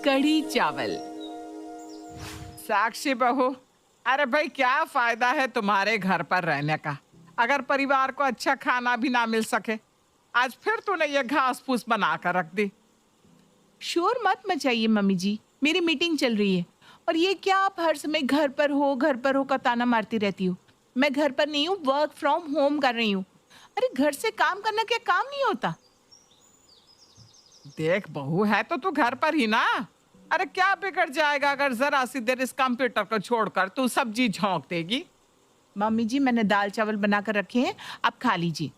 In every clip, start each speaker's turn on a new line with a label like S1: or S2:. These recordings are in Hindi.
S1: कढ़ी चावल।
S2: साक्षी बहू, अरे भाई क्या फायदा है तुम्हारे घर पर रहने का अगर परिवार को अच्छा खाना भी ना मिल सके। आज फिर तूने ये घास फूस बना कर रख दी।
S1: शोर मत मचाइए मम्मी जी, मेरी मीटिंग चल रही है। और ये क्या आप हर समय घर पर हो का ताना मारती रहती हो। मैं घर पर नहीं हूँ, वर्क फ्रॉम होम कर रही हूँ। अरे घर से काम करना क्या काम नहीं होता।
S2: देख बहू, है तो तू घर पर ही ना। अरे क्या बिगड़ जाएगा अगर जरा सी देर इस कंप्यूटर को छोड़कर तू सब्जी झोंक देगी।
S1: मम्मी जी मैंने दाल चावल बनाकर रखे हैं, आप खा लीजिए।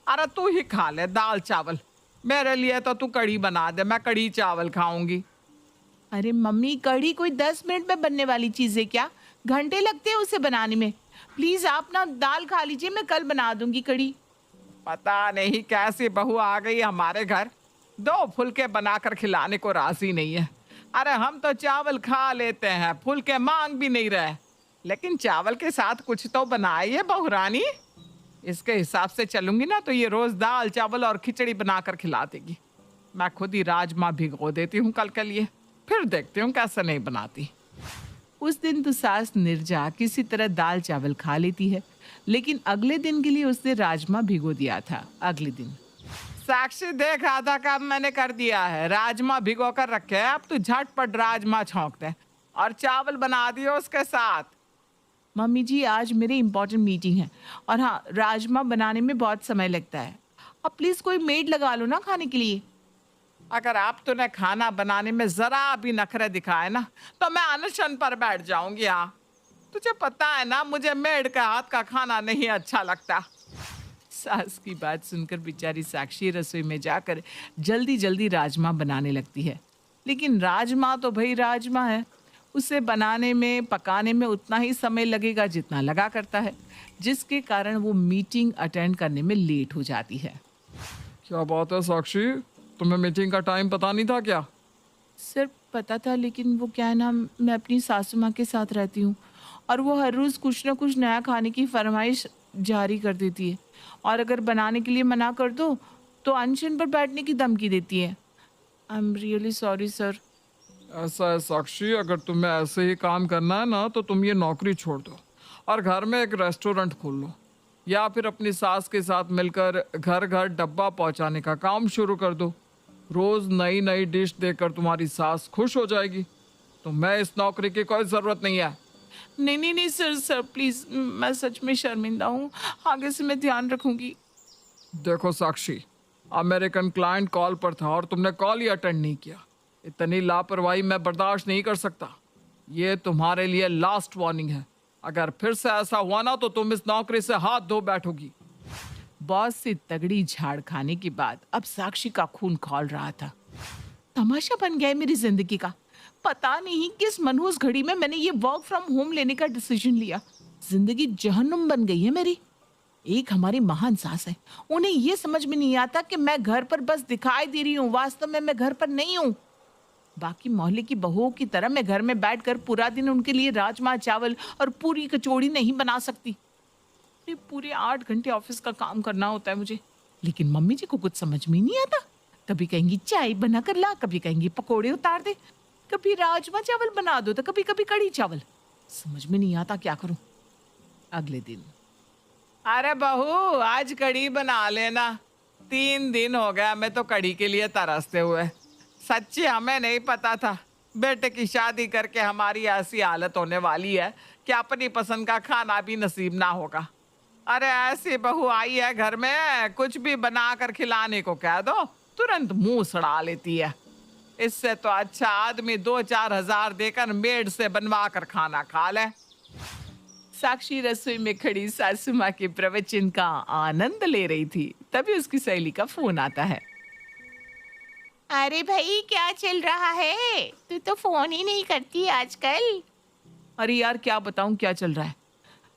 S2: अरे तू ही खा ले दाल चावल, मेरे लिए तो तू कढ़ी बना दे, मैं कढ़ी चावल खाऊंगी।
S1: अरे मम्मी, कढ़ी कोई 10 मिनट में बनने वाली चीज है क्या? घंटे लगते हैं उसे बनाने में। प्लीज आप ना दाल खा लीजिए, मैं कल बना दूंगी कढ़ी।
S2: पता नहीं कैसी बहू आ गई हमारे घर, 2 फुलके बनाकर खिलाने को राजी नहीं है। अरे हम तो चावल खा लेते हैं, फुलके मांग भी नहीं रहे, लेकिन चावल के साथ कुछ तो बनाइए बहू रानी। इसके हिसाब से चलूंगी ना तो ये रोज दाल चावल और खिचड़ी बनाकर खिला देगी। मैं खुद ही राजमा भिगो देती हूँ कल के लिए, फिर देखती हूँ कैसे नहीं बनाती।
S1: उस दिन तो सास निर्जा किसी तरह दाल चावल खा लेती है, लेकिन अगले दिन के लिए उसने राजमा भिगो दिया था। अगले दिन
S2: साक्षी देख, आधा काम मैंने कर दिया है, राजमा भिगो कर रखे हैं, अब तू झटपट राजमा छौंक दे और चावल बना दियो उसके साथ।
S1: मम्मी जी आज मेरी इंपॉर्टेंट मीटिंग है, और हाँ राजमा बनाने में बहुत समय लगता है। अब प्लीज कोई मेड लगा लो ना खाने के लिए।
S2: अगर आप तूने खाना बनाने में जरा भी नखरे दिखाए ना तो मैं अनशन पर बैठ जाऊंगी। हाँ, तुझे पता है ना मुझे मेड का हाथ का खाना नहीं अच्छा लगता।
S1: सास की बात सुनकर बेचारी साक्षी रसोई में जाकर जल्दी जल्दी राजमा बनाने लगती है। लेकिन राजमा तो भाई राजमा है, उसे बनाने में पकाने में उतना ही समय लगेगा जितना लगा करता है, जिसके कारण वो मीटिंग अटेंड करने में लेट हो जाती है।
S2: क्या बात है साक्षी, तुम्हें मीटिंग का टाइम पता नहीं था क्या?
S1: सर पता था, लेकिन वो क्या है ना, मैं अपनी सासू माँ के साथ रहती हूँ और वो हर रोज़ कुछ ना कुछ नया खाने की फरमाइश जारी कर देती है, और अगर बनाने के लिए मना कर दो तो अनशन पर बैठने की धमकी देती है। I am really sorry sir.
S2: ऐसा है साक्षी, अगर तुम्हें ऐसे ही काम करना है ना तो तुम ये नौकरी छोड़ दो और घर में एक रेस्टोरेंट खोल लो, या फिर अपनी सास के साथ मिलकर घर घर डब्बा पहुंचाने का काम शुरू कर दो। रोज नई नई डिश देकर तुम्हारी सास खुश हो जाएगी। तो मैं इस नौकरी की कोई जरूरत नहीं है।
S1: नहीं नहीं नहीं सर, सर प्लीज़, मैं सच में शर्मिंदा हूँ, आगे से मैं ध्यान रखूंगी।
S2: देखो साक्षी, अमेरिकन क्लाइंट कॉल पर था और तुमने कॉल ही अटेंड नहीं किया। इतनी लापरवाही मैं बर्दाश्त नहीं कर सकता। ये तुम्हारे लिए लास्ट वार्निंग है, अगर फिर से ऐसा हुआ ना तो तुम इस नौकरी से हाथ धो बैठोगी।
S1: बॉस से तगड़ी झाड़ खाने के बाद अब साक्षी का खून खौल रहा था। तमाशा बन गया है मेरी जिंदगी का। पता नहीं किस मनहूस घड़ी में मैंने ये वर्क फ्रॉम होम लेने का डिसीजन लिया। जिंदगी जहन्नुम बन गई है मेरी। एक हमारी महान सास है, उन्हें ये समझ में नहीं आता कि मैं घर पर बस दिखाई दे रही हूँ, वास्तव में मैं घर पर नहीं हूँ। बाकी मोहल्ले की बहुओं की तरह मैं घर में बैठकर पूरा दिन उनके लिए राजमा चावल और पूरी कचौड़ी नहीं बना सकती। पूरे 8 घंटे ऑफिस का काम करना होता है मुझे, लेकिन मम्मी जी को कुछ समझ में नहीं आता। कभी कहेंगी चाय बना कर ला, कभी कहेंगी पकोड़े उतार दे, कभी राजमा चावल बना दो, तो कभी कभी कढ़ी चावल। समझ में नहीं आता क्या करूं। अगले दिन,
S2: अरे बहू आज कढ़ी बना लेना, 3 दिन हो गया मैं तो कढ़ी के लिए तरसते हुए। सच्ची हमें नहीं पता था बेटे की शादी करके हमारी ऐसी हालत होने वाली है कि अपनी पसंद का खाना भी नसीब ना होगा। अरे ऐसी बहू आई है घर में, कुछ भी बना कर खिलाने को कह दो तुरंत मुंह सड़ा लेती है। इससे तो अच्छा आदमी 2-4 हजार देकर मेड से बनवा कर खाना खा ले।
S1: साक्षी रसोई में खड़ी सासू माँ के प्रवचन का आनंद ले रही थी, तभी उसकी सहेली का फोन आता है। अरे भाई क्या चल रहा है, तू तो फोन ही नहीं करती आजकल। अरे यार क्या बताऊं क्या चल रहा है।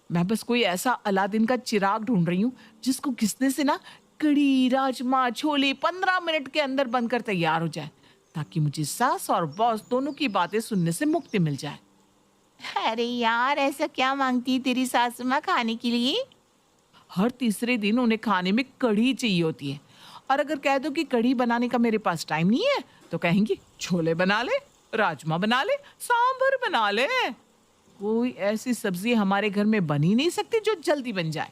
S1: मैं बस कोई ऐसा अलादीन का चिराग ढूंढ रही हूँ जिसको घिसने से ना कढ़ी राजमा छोले 15 मिनट के अंदर बनकर तैयार हो जाए, ताकि मुझे सास और बॉस दोनों की बातें सुनने से मुक्ति मिल जाए। अरे यार ऐसा क्या मांगती है तेरी सासू माँ खाने के लिए? हर तीसरे दिन उन्हें खाने में कढ़ी चाहिए होती है, और अगर कह दो कि कढ़ी बनाने का मेरे पास टाइम नहीं है तो कहेंगी छोले बना ले, राजमा बना ले, सांभर बना ले। कोई ऐसी सब्जी हमारे घर में बन ही नहीं सकती जो जल्दी बन जाए।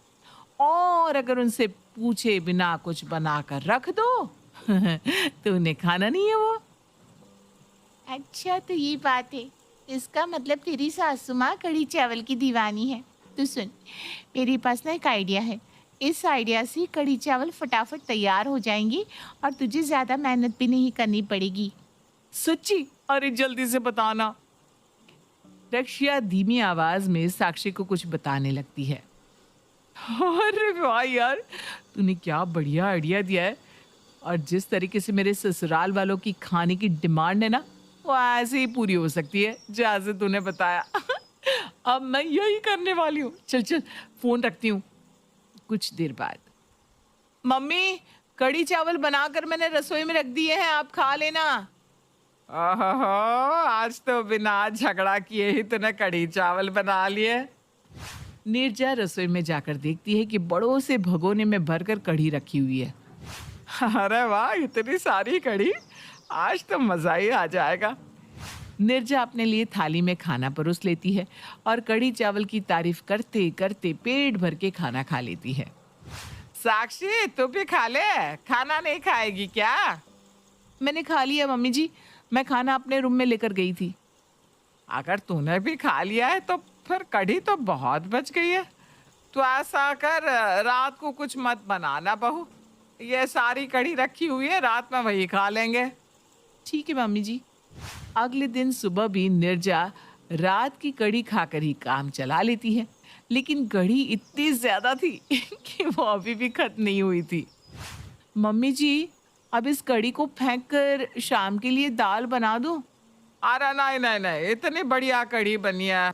S1: और अगर उनसे पूछे बिना कुछ बनाकर रख दो तो उन्हें खाना नहीं है वो।
S3: अच्छा तो ये बात है। इसका मतलब तेरी सासू माँ कढ़ी चावल की दीवानी है। तो सुन, मेरे पास ना एक आइडिया है। इस आइडिया से कढ़ी चावल फटाफट तैयार हो जाएंगी और तुझे ज़्यादा मेहनत भी नहीं करनी पड़ेगी।
S1: सच्ची? अरे जल्दी से बताना। रक्षिया धीमी आवाज में साक्षी को कुछ बताने लगती है। अरे वाह यार, तूने क्या बढ़िया आइडिया दिया है। और जिस तरीके से मेरे ससुराल वालों की खाने की डिमांड है ना, वो ऐसे ही पूरी हो सकती है जैसे तूने बताया। अब मैं यही करने वाली हूँ। चल चल फोन रखती हूँ। कुछ देर बाद, मम्मी कढ़ी चावल बनाकर मैंने रसोई में रख दिए हैं, आप खा लेना।
S2: ओहो, आज तो बिना झगड़ा किए ही तूने कढ़ी चावल बना लिए।
S1: नीरजा रसोई में जाकर देखती है कि बड़ों से भगोने में भरकर कढ़ी रखी हुई है।
S2: अरे वाह, इतनी सारी कढ़ी, आज तो मजा ही आ जाएगा।
S1: नीरजा अपने लिए थाली में खाना परोस लेती है और कढ़ी चावल की तारीफ करते करते पेट भर के खाना खा लेती है।
S2: साक्षी, तू भी खा ले, खाना नहीं खाएगी क्या?
S1: मैंने खा लिया मम्मी जी, मैं खाना अपने रूम में लेकर गई थी।
S2: अगर तूने भी खा लिया है तो फिर कढ़ी तो बहुत बच गई है। तो ऐसा कर, रात को कुछ मत बनाना बहू, ये सारी कढ़ी रखी हुई है, रात में वही खा लेंगे।
S1: ठीक है मम्मी जी। अगले दिन सुबह भी नीरजा रात की कढ़ी खाकर ही काम चला लेती है, लेकिन कढ़ी इतनी ज्यादा थी कि वो अभी भी खत्म नहीं हुई थी। मम्मी जी, अब इस कढ़ी को फेंक कर शाम के लिए दाल बना दूं?
S2: अरे नहीं नहीं नहीं, इतनी बढ़िया कढ़ी बनी है।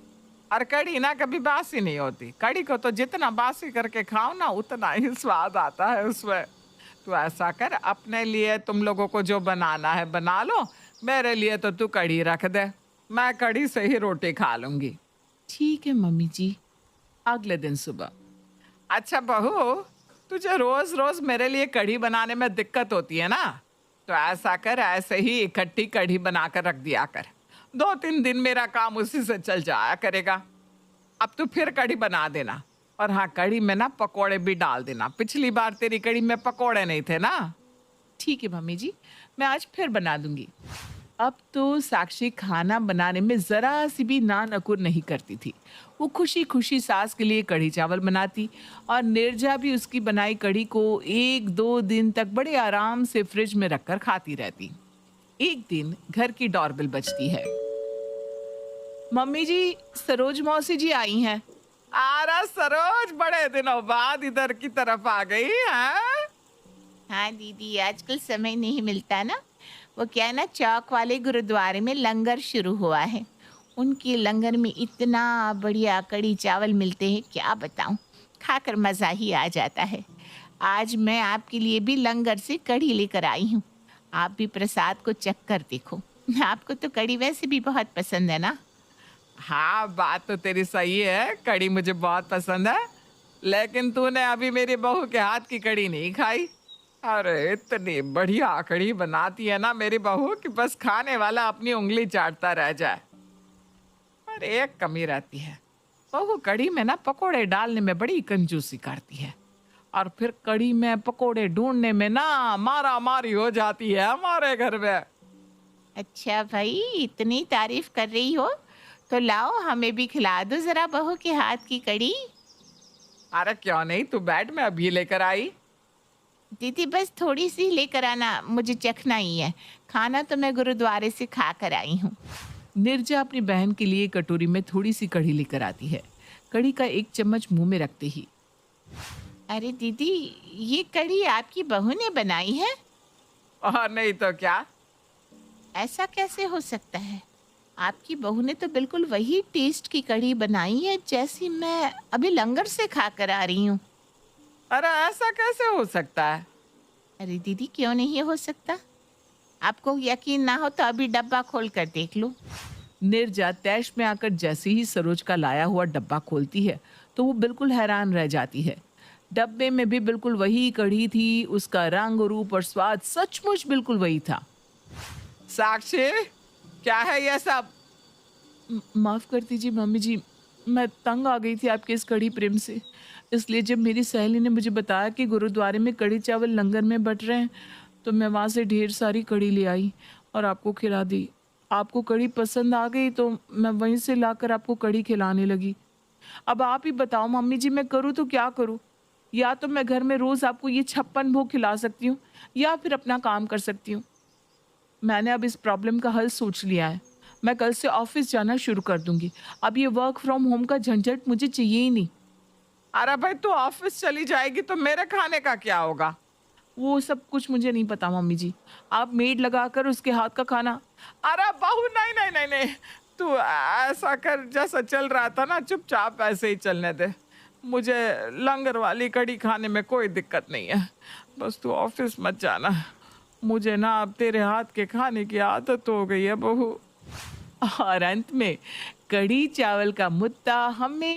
S2: और कढ़ी ना कभी बासी नहीं होती। कढ़ी को तो जितना बासी करके खाओ ना, उतना ही स्वाद आता है उसमें। तो ऐसा कर, अपने लिए तुम लोगों को जो बनाना है बना लो, मेरे लिए तो तू कढ़ी रख दे, मैं कढ़ी से ही रोटी खा लूंगी।
S1: ठीक है मम्मी जी। अगले दिन सुबह,
S2: अच्छा बहू, तुझे रोज रोज मेरे लिए कढ़ी बनाने में दिक्कत होती है ना, तो ऐसा कर, ऐसे ही इकट्ठी कढ़ी बनाकर रख दिया कर। 2-3 दिन मेरा काम उसी से चल जाया करेगा। अब तू फिर कढ़ी बना देना। और हाँ, कढ़ी में ना पकोड़े भी डाल देना। पिछली बार तेरी कढ़ी में पकोड़े नहीं थे ना।
S1: ठीक है मम्मी जी, मैं आज फिर बना दूंगी। अब तो साक्षी खाना बनाने में जरा सी भी ना नकुर नहीं करती थी। वो खुशी खुशी सास के लिए कढ़ी चावल बनाती और नीरजा भी उसकी बनाई कढ़ी को 1-2 दिन तक बड़े आराम से फ्रिज में रखकर खाती रहती। एक दिन घर की डोरबेल बजती है। मम्मी जी, सरोज मौसी जी आई हैं।
S2: आरा सरोज, बड़े दिनों बाद इधर की तरफ आ गई है।
S3: हाँ दीदी, आजकल समय नहीं मिलता ना। वो क्या है ना, चौक वाले गुरुद्वारे में लंगर शुरू हुआ है। उनके लंगर में इतना बढ़िया कढ़ी चावल मिलते हैं, क्या बताऊं, खाकर मज़ा ही आ जाता है। आज मैं आपके लिए भी लंगर से कढ़ी लेकर आई हूँ। आप भी प्रसाद को चख कर देखो। आपको तो कढ़ी वैसे भी बहुत पसंद है ना।
S2: हाँ, बात तो तेरी सही है, कढ़ी मुझे बहुत पसंद है, लेकिन तूने अभी मेरी बहू के हाथ की कढ़ी नहीं खाई। अरे इतनी बढ़िया कढ़ी बनाती है ना मेरी बहू कि बस खाने वाला अपनी उंगली चाटता रह जाए। पर एक कमी रहती है, बहू कढ़ी में ना पकोड़े डालने में बड़ी कंजूसी करती है, और फिर कढ़ी में पकोड़े ढूंढने में ना मारा मारी हो जाती है हमारे घर में।
S3: अच्छा भाई, इतनी तारीफ कर रही हो तो लाओ, हमें भी खिला दो ज़रा बहू के हाथ की कढ़ी।
S2: अरे क्यों नहीं, तू बैठ, मैं अभी लेकर आई।
S3: दीदी बस थोड़ी सी लेकर आना, मुझे चखना ही है। खाना तो मैं गुरुद्वारे से खा कर आई हूँ।
S1: नीरजा अपनी बहन के लिए कटोरी में थोड़ी सी कढ़ी लेकर आती है। कढ़ी का एक चम्मच मुंह में रखते ही,
S3: अरे दीदी, ये कढ़ी आपकी बहू ने बनाई है?
S2: और नहीं तो क्या।
S3: ऐसा कैसे हो सकता है? आपकी बहू ने तो बिल्कुल वही टेस्ट की कढ़ी बनाई है जैसी मैं अभी लंगर से खा कर आ रही हूँ।
S2: अरे ऐसा कैसे हो सकता है?
S3: अरे दीदी, क्यों नहीं हो सकता? आपको यकीन ना हो तो अभी डब्बा खोल कर देख लो।
S1: नीरजा तैश में आकर जैसे ही सरोज का लाया हुआ डब्बा खोलती है तो वो बिल्कुल हैरान रह जाती है। डब्बे में भी बिल्कुल वही कढ़ी थी, उसका रंग, रूप और स्वाद सचमुच बिल्कुल वही था।
S2: साक्षी, क्या है ये सब?
S1: माफ़ कर दीजिए मम्मी जी, मैं तंग आ गई थी आपके इस कढ़ी प्रेम से। इसलिए जब मेरी सहेली ने मुझे बताया कि गुरुद्वारे में कढ़ी चावल लंगर में बँट रहे हैं, तो मैं वहाँ से ढेर सारी कढ़ी ले आई और आपको खिला दी। आपको कढ़ी पसंद आ गई तो मैं वहीं से लाकर आपको कढ़ी खिलाने लगी। अब आप ही बताओ मम्मी जी, मैं करूँ तो क्या करूँ? या तो मैं घर में रोज़ आपको ये 56 भोग खिला सकती हूँ या फिर अपना काम कर सकती हूँ। मैंने अब इस प्रॉब्लम का हल सोच लिया है। मैं कल से ऑफ़िस जाना शुरू कर दूँगी। अब ये वर्क फ्रॉम होम का झंझट मुझे चाहिए ही नहीं।
S2: अरे भाई, तू ऑफिस चली जाएगी तो मेरे खाने का क्या होगा?
S1: वो सब कुछ मुझे नहीं पता मम्मी जी। आप मेड लगाकर उसके हाथ का खाना।
S2: अरे बहू, नहीं नहीं नहीं नहीं, तू ऐसा कर, जैसा चल रहा था ना चुपचाप ऐसे ही चलने दे। मुझे लंगर वाली कढ़ी खाने में कोई दिक्कत नहीं है, बस तू ऑफिस मत जाना। मुझे ना अब तेरे हाथ के खाने की आदत हो गई है बहू।
S1: और अंत में कढ़ी चावल का मुद्दा हमें